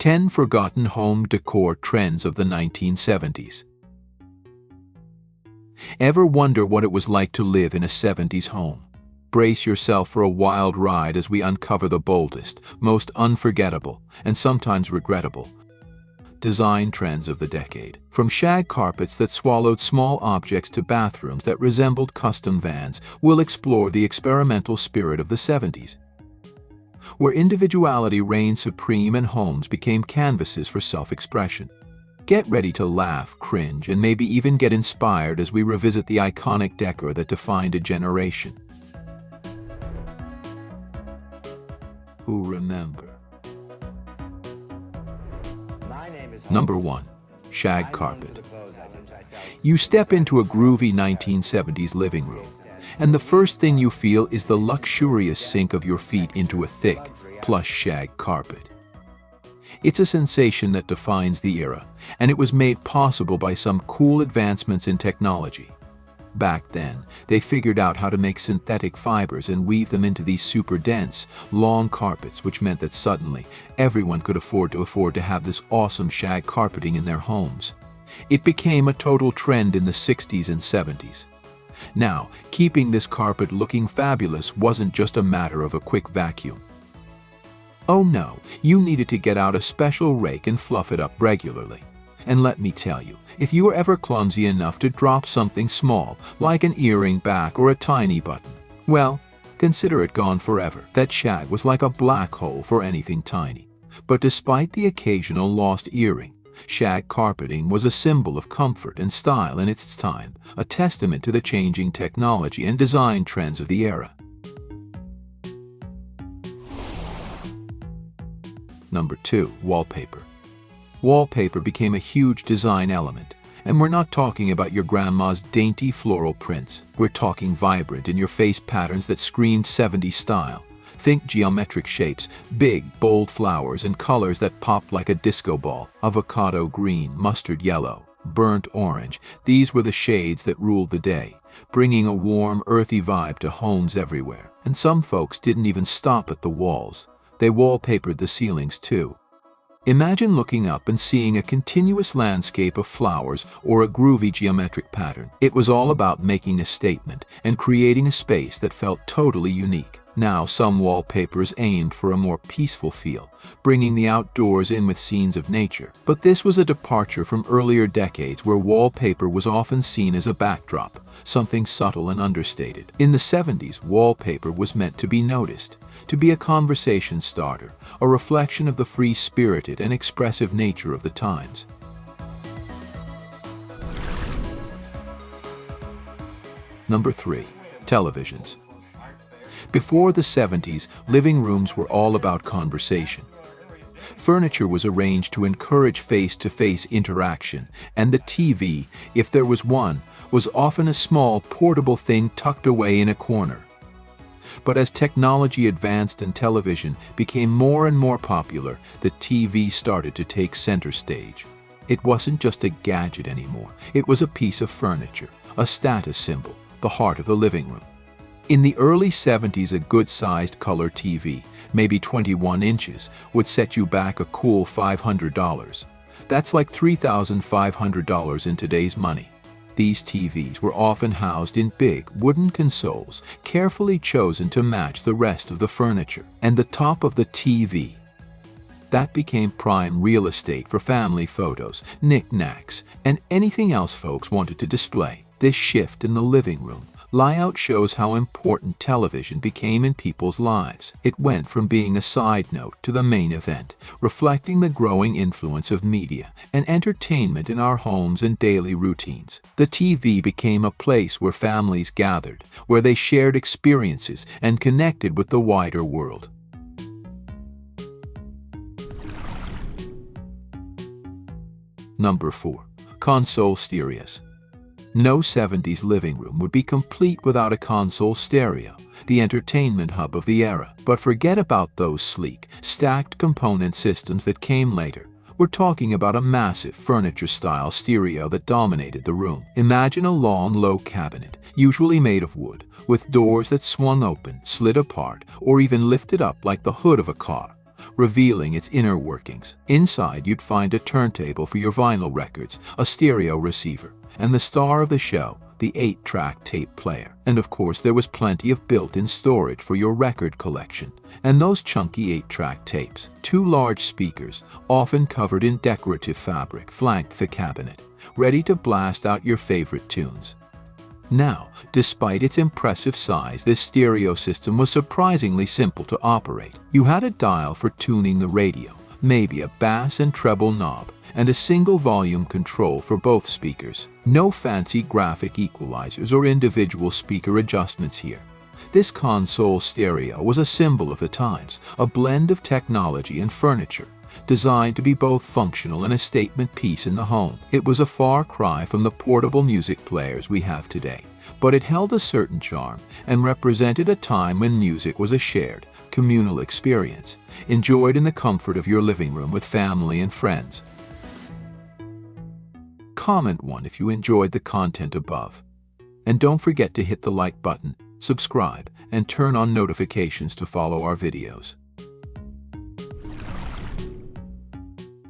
10 Forgotten Home Decor Trends of the 1970s. Ever wonder what it was like to live in a 70s home? Brace yourself for a wild ride as we uncover the boldest, most unforgettable, and sometimes regrettable design trends of the decade. From shag carpets that swallowed small objects to bathrooms that resembled custom vans, we'll explore the experimental spirit of the 70s, where individuality reigned supreme and homes became canvases for self-expression. Get ready to laugh, cringe, and maybe even get inspired as we revisit the iconic decor that defined a generation. Who remember? Number 1. Shag carpet. You step into a groovy 1970s living room, and the first thing you feel is the luxurious sink of your feet into a thick, plush shag carpet. It's a sensation that defines the era, and it was made possible by some cool advancements in technology. Back then, they figured out how to make synthetic fibers and weave them into these super dense, long carpets, which meant that suddenly everyone could afford to have this awesome shag carpeting in their homes. It became a total trend in the 60s and 70s. Now, keeping this carpet looking fabulous wasn't just a matter of a quick vacuum. Oh no, you needed to get out a special rake and fluff it up regularly. And let me tell you, if you were ever clumsy enough to drop something small, like an earring back or a tiny button, well, consider it gone forever. That shag was like a black hole for anything tiny. But despite the occasional lost earring, shag carpeting was a symbol of comfort and style in its time, a testament to the changing technology and design trends of the era. Number 2. Wallpaper. Wallpaper became a huge design element, and we're not talking about your grandma's dainty floral prints. We're talking vibrant, in-your-face patterns that screamed 70s style. Think geometric shapes, big, bold flowers, and colors that popped like a disco ball. Avocado green, mustard yellow, burnt orange. These were the shades that ruled the day, bringing a warm, earthy vibe to homes everywhere. And some folks didn't even stop at the walls. They wallpapered the ceilings too. Imagine looking up and seeing a continuous landscape of flowers or a groovy geometric pattern. It was all about making a statement and creating a space that felt totally unique. Now, some wallpapers aimed for a more peaceful feel, bringing the outdoors in with scenes of nature. But this was a departure from earlier decades where wallpaper was often seen as a backdrop, something subtle and understated. In the 70s, wallpaper was meant to be noticed, to be a conversation starter, a reflection of the free-spirited and expressive nature of the times. Number 3. Televisions. Before the 70s, living rooms were all about conversation. Furniture was arranged to encourage face-to-face interaction, and the TV, if there was one, was often a small, portable thing tucked away in a corner. But as technology advanced and television became more and more popular, the TV started to take center stage. It wasn't just a gadget anymore. It was a piece of furniture, a status symbol, the heart of the living room. In the early 70s, a good-sized color TV, maybe 21 inches, would set you back a cool $500. That's like $3,500 in today's money. These TVs were often housed in big wooden consoles, carefully chosen to match the rest of the furniture. And the top of the TV, that became prime real estate for family photos, knickknacks, and anything else folks wanted to display. This shift in the living room layout shows how important television became in people's lives. It went from being a side note to the main event, reflecting the growing influence of media and entertainment in our homes and daily routines. The TV became a place where families gathered, where they shared experiences and connected with the wider world. Number 4. Console stereos. No 70s living room would be complete without a console stereo, the entertainment hub of the era. But forget about those sleek, stacked component systems that came later. We're talking about a massive furniture-style stereo that dominated the room. Imagine a long, low cabinet, usually made of wood, with doors that swung open, slid apart, or even lifted up like the hood of a car. revealing its inner workings. Inside, you'd find a turntable for your vinyl records, a stereo receiver, and the star of the show, the 8-track tape player. And of course, there was plenty of built-in storage for your record collection and those chunky 8-track tapes. 2 large speakers, often covered in decorative fabric, flanked the cabinet, ready to blast out your favorite tunes. Now, despite its impressive size, this stereo system was surprisingly simple to operate. You had a dial for tuning the radio, maybe a bass and treble knob, and a single volume control for both speakers. No fancy graphic equalizers or individual speaker adjustments here. This console stereo was a symbol of the times, a blend of technology and furniture, designed to be both functional and a statement piece in the home. It was a far cry from the portable music players we have today, but it held a certain charm and represented a time when music was a shared, communal experience, enjoyed in the comfort of your living room with family and friends. Comment 1 if you enjoyed the content above. And don't forget to hit the like button, subscribe, and turn on notifications to follow our videos.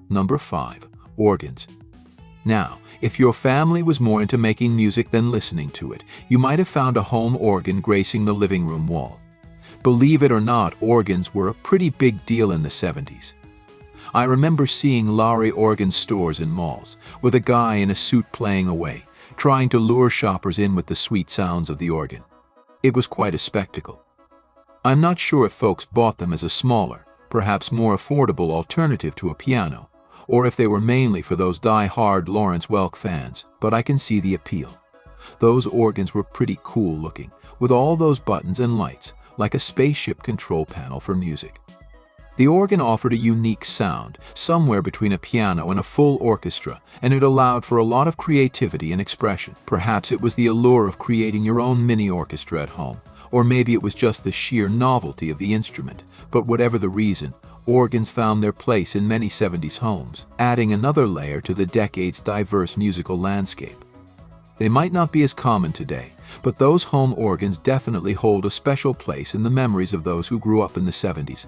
Number 5. Organs. Now, if your family was more into making music than listening to it, you might have found a home organ gracing the living room wall. Believe it or not, organs were a pretty big deal in the 70s. I remember seeing Lowry organ stores in malls, with a guy in a suit playing away, trying to lure shoppers in with the sweet sounds of the organ. It was quite a spectacle. I'm not sure if folks bought them as a smaller, perhaps more affordable alternative to a piano, or if they were mainly for those die-hard Lawrence Welk fans, but I can see the appeal. Those organs were pretty cool looking, with all those buttons and lights, like a spaceship control panel for music. The organ offered a unique sound, somewhere between a piano and a full orchestra, and it allowed for a lot of creativity and expression. Perhaps it was the allure of creating your own mini orchestra at home, or maybe it was just the sheer novelty of the instrument, but whatever the reason, organs found their place in many 70s homes, adding another layer to the decade's diverse musical landscape. They might not be as common today, but those home organs definitely hold a special place in the memories of those who grew up in the 70s.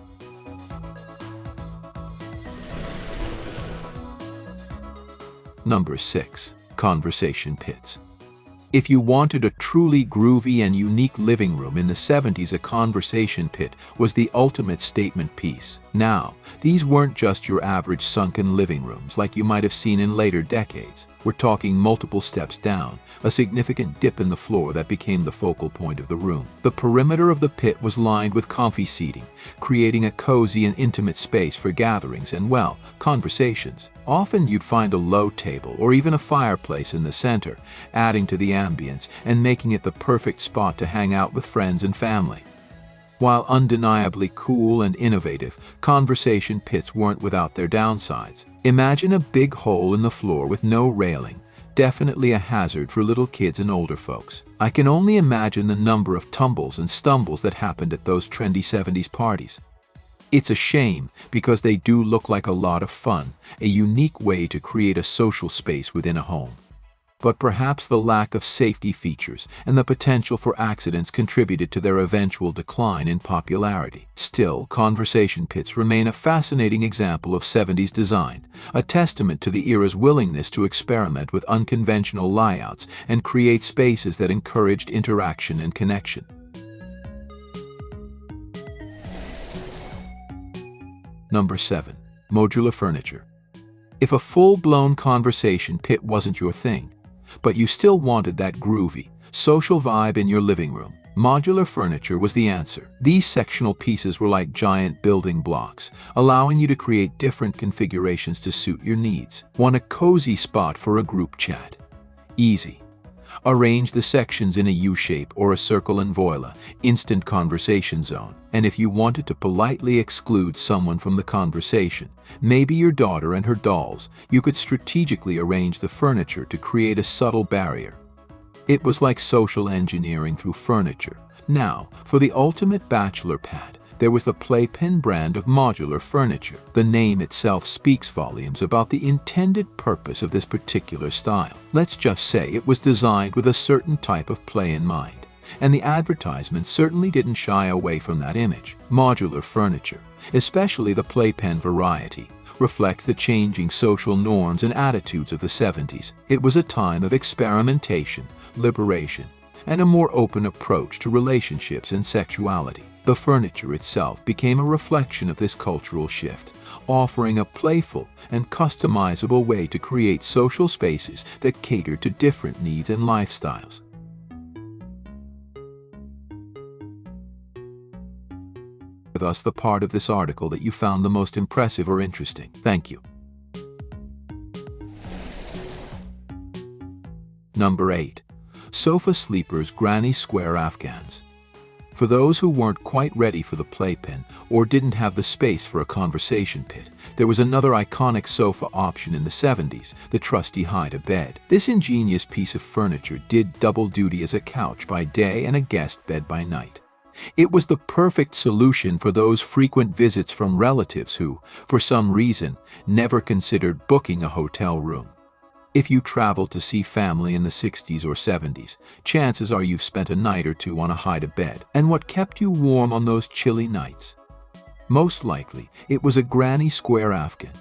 Number 6. Conversation pits. If you wanted a truly groovy and unique living room in the 70s, a conversation pit was the ultimate statement piece. Now, these weren't just your average sunken living rooms like you might have seen in later decades. We're talking multiple steps down, a significant dip in the floor that became the focal point of the room. The perimeter of the pit was lined with comfy seating, creating a cozy and intimate space for gatherings and, well, conversations. Often you'd find a low table or even a fireplace in the center, adding to the ambience and making it the perfect spot to hang out with friends and family. While undeniably cool and innovative, conversation pits weren't without their downsides. Imagine a big hole in the floor with no railing, definitely a hazard for little kids and older folks. I can only imagine the number of tumbles and stumbles that happened at those trendy 70s parties. It's a shame because they do look like a lot of fun, a unique way to create a social space within a home. But perhaps the lack of safety features and the potential for accidents contributed to their eventual decline in popularity. Still, conversation pits remain a fascinating example of 70s design, a testament to the era's willingness to experiment with unconventional layouts and create spaces that encouraged interaction and connection. Number 7. Modular furniture. If a full-blown conversation pit wasn't your thing, but you still wanted that groovy, social vibe in your living room, modular furniture was the answer. These sectional pieces were like giant building blocks, allowing you to create different configurations to suit your needs. Want a cozy spot for a group chat? Easy. Arrange the sections in a U-shape or a circle and voila, instant conversation zone. And if you wanted to politely exclude someone from the conversation, maybe your daughter and her dolls, you could strategically arrange the furniture to create a subtle barrier. It was like social engineering through furniture. Now, for the ultimate bachelor pad, there was the Playpen brand of modular furniture. The name itself speaks volumes about the intended purpose of this particular style. Let's just say it was designed with a certain type of play in mind. and the advertisements certainly didn't shy away from that image. Modular furniture, especially the playpen variety, reflects the changing social norms and attitudes of the 70s. It was a time of experimentation, liberation, and a more open approach to relationships and sexuality. The furniture itself became a reflection of this cultural shift, offering a playful and customizable way to create social spaces that cater to different needs and lifestyles. With us the part of this article that you found the most impressive or interesting. Thank you. Number 8. Sofa Sleepers Granny Square Afghans. For those who weren't quite ready for the playpen or didn't have the space for a conversation pit, there was another iconic sofa option in the 70s, the trusty hide-a-bed. This ingenious piece of furniture did double duty as a couch by day and a guest bed by night. It was the perfect solution for those frequent visits from relatives who, for some reason, never considered booking a hotel room. If you traveled to see family in the 60s or 70s, chances are you've spent a night or two on a hide-a-bed. And what kept you warm on those chilly nights? Most likely, it was a granny square Afghan,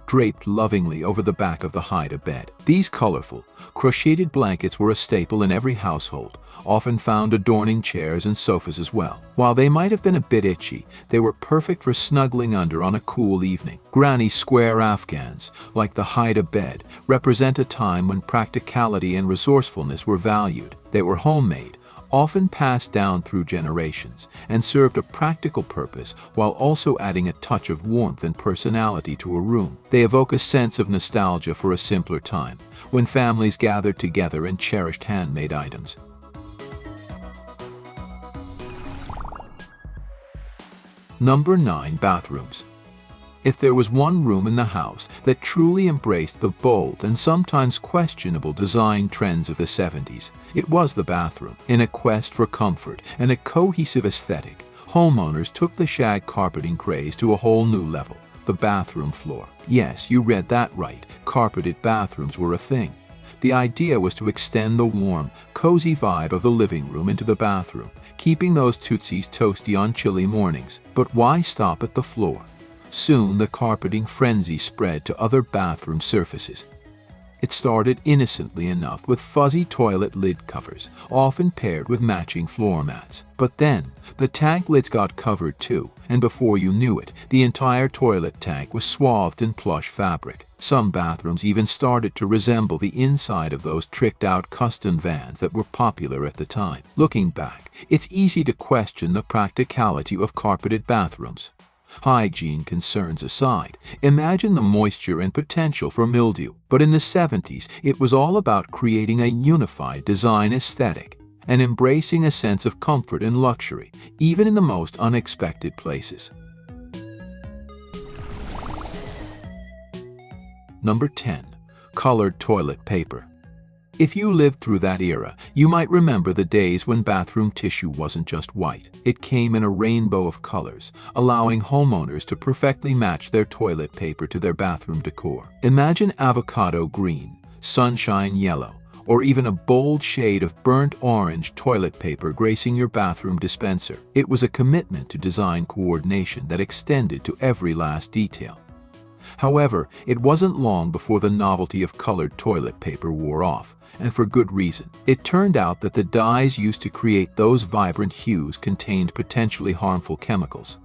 draped lovingly over the back of the hide-a-bed. These colorful, crocheted blankets were a staple in every household, often found adorning chairs and sofas as well. While they might have been a bit itchy, they were perfect for snuggling under on a cool evening. Granny square Afghans, like the hide-a-bed, represent a time when practicality and resourcefulness were valued. They were homemade, often passed down through generations, and served a practical purpose while also adding a touch of warmth and personality to a room. They evoke a sense of nostalgia for a simpler time, when families gathered together and cherished handmade items. Number 9. Bathrooms. If there was one room in the house that truly embraced the bold and sometimes questionable design trends of the 70s, it was the bathroom. In a quest for comfort and a cohesive aesthetic, homeowners took the shag carpeting craze to a whole new level. The bathroom floor. Yes, you read that right. Carpeted bathrooms were a thing. The idea was to extend the warm, cozy vibe of the living room into the bathroom, keeping those tootsies toasty on chilly mornings. But why stop at the floor? Soon the carpeting frenzy spread to other bathroom surfaces. It started innocently enough with fuzzy toilet lid covers, often paired with matching floor mats. But then, the tank lids got covered too, and before you knew it, the entire toilet tank was swathed in plush fabric. Some bathrooms even started to resemble the inside of those tricked-out custom vans that were popular at the time. Looking back, it's easy to question the practicality of carpeted bathrooms. Hygiene concerns aside, imagine the moisture and potential for mildew. But in the 70s, it was all about creating a unified design aesthetic and embracing a sense of comfort and luxury, even in the most unexpected places. Number 10. Colored toilet paper. If you lived through that era, you might remember the days when bathroom tissue wasn't just white. It came in a rainbow of colors, allowing homeowners to perfectly match their toilet paper to their bathroom decor. Imagine avocado green, sunshine yellow, or even a bold shade of burnt orange toilet paper gracing your bathroom dispenser. It was a commitment to design coordination that extended to every last detail. However, it wasn't long before the novelty of colored toilet paper wore off, and for good reason. It turned out that the dyes used to create those vibrant hues contained potentially harmful chemicals.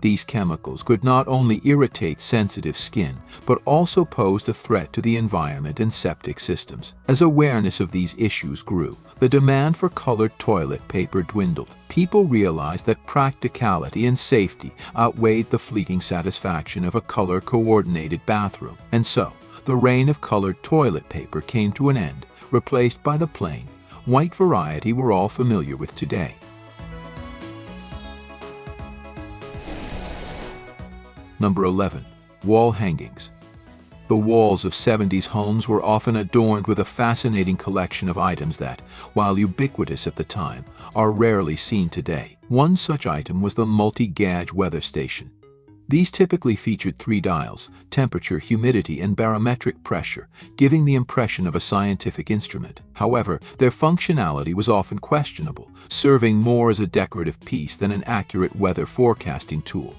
These chemicals could not only irritate sensitive skin, but also posed a threat to the environment and septic systems. As awareness of these issues grew, the demand for colored toilet paper dwindled. People realized that practicality and safety outweighed the fleeting satisfaction of a color-coordinated bathroom. And so, the reign of colored toilet paper came to an end, replaced by the plain, white variety we're all familiar with today. Number 11. Wall hangings. The walls of 70s homes were often adorned with a fascinating collection of items that, while ubiquitous at the time, are rarely seen today. One such item was the multi-gauge weather station. These typically featured 3 dials: temperature, humidity, and barometric pressure, giving the impression of a scientific instrument. However, their functionality was often questionable, serving more as a decorative piece than an accurate weather forecasting tool.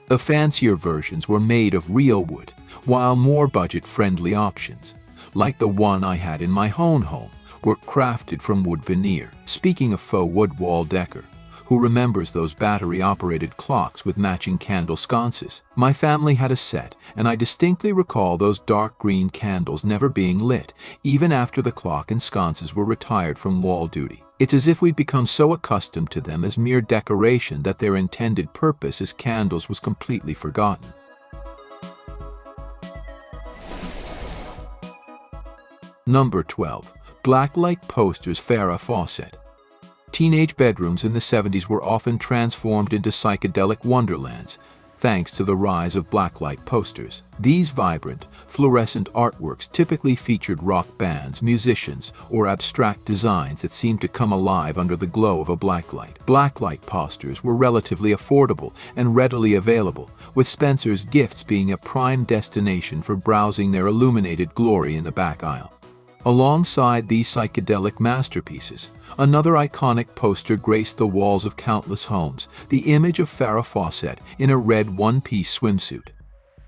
The fancier versions were made of real wood, while more budget-friendly options, like the one I had in my own home, were crafted from wood veneer. Speaking of faux wood wall decor, who remembers those battery-operated clocks with matching candle sconces? My family had a set, and I distinctly recall those dark green candles never being lit, even after the clock and sconces were retired from wall duty. It's as if we'd become so accustomed to them as mere decoration that their intended purpose as candles was completely forgotten. Number 12. Blacklight posters. Farrah, Fawcett. Teenage bedrooms in the 70s were often transformed into psychedelic wonderlands, thanks to the rise of blacklight posters. These vibrant, fluorescent artworks typically featured rock bands, musicians, or abstract designs that seemed to come alive under the glow of a blacklight. Blacklight posters were relatively affordable and readily available, with Spencer's Gifts being a prime destination for browsing their illuminated glory in the back aisle. Alongside these psychedelic masterpieces, another iconic poster graced the walls of countless homes: the image of Farrah Fawcett in a red one-piece swimsuit.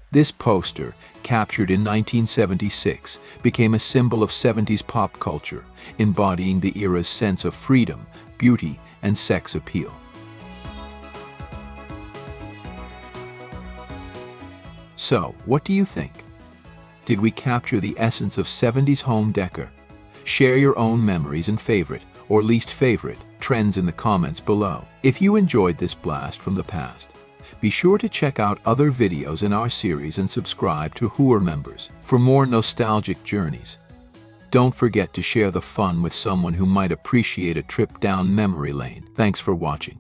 This poster, captured in 1976, became a symbol of 70s pop culture, embodying the era's sense of freedom, beauty, and sex appeal. So, what do you think? Did we capture the essence of 70s home decor? Share your own memories and favorite, or least favorite, trends in the comments below. If you enjoyed this blast from the past, be sure to check out other videos in our series and subscribe to WhoRemembers for more nostalgic journeys. Don't forget to share the fun with someone who might appreciate a trip down memory lane. Thanks for watching.